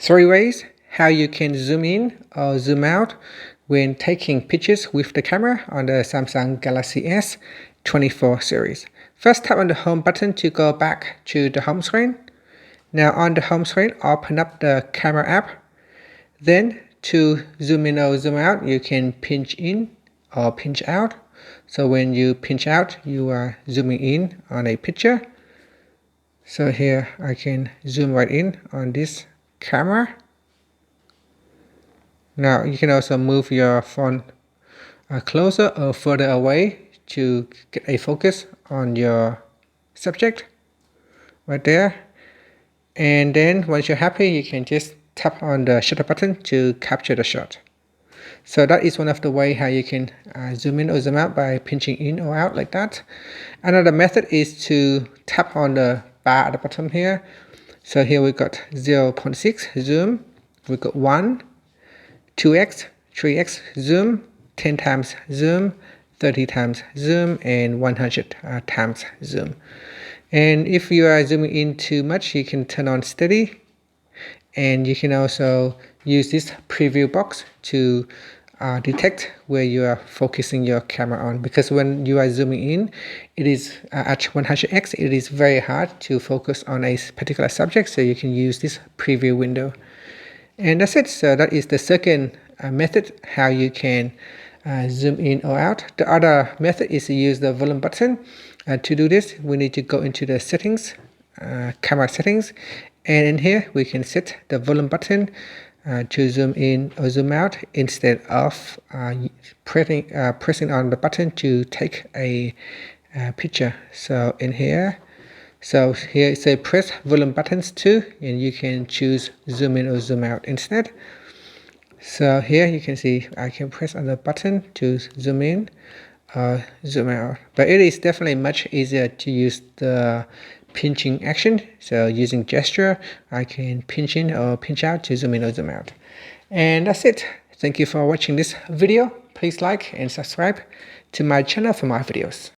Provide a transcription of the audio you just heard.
3 ways how you can zoom in or zoom out when taking pictures with the camera on the Samsung Galaxy S24 series. First, tap on the home button to go back to the home screen. Now on the home screen, open up the camera app. Then to zoom in or zoom out, you can pinch in or pinch out. So when you pinch out, you are zooming in on a picture. So here I can zoom right in on this camera. Now you can also move your phone closer or further away to get a focus on your subject right there. And then once you're happy, you can just tap on the shutter button to capture the shot. So that is one of the way how you can zoom in or zoom out by pinching in or out like that. Another method is to tap on the bar at the bottom here. So here we got 0.6 zoom, we got 1, 2x, 3x zoom, 10 times zoom, 30 times zoom, and 100 times zoom. And if you are zooming in too much, you can turn on steady, and you can also use this preview box to detect where you are focusing your camera on, because when you are zooming in, it is at 100x, it is very hard to focus on a particular subject, so you can use this preview window. And that's it. So that is the second method how you can zoom in or out. The other method is to use the volume button. To do this, we need to go into the settings, camera settings, and in here we can set the volume button to zoom in or zoom out instead of pressing on the button to take a picture. So in here, it says press volume buttons too, and you can choose zoom in or zoom out instead. So here you can see I can press on the button to zoom in or zoom out, but it is definitely much easier to use the pinching action. So using gesture, I can pinch in or pinch out to zoom in or zoom out. And that's it. Thank you for watching this video. Please like and subscribe to my channel for more videos.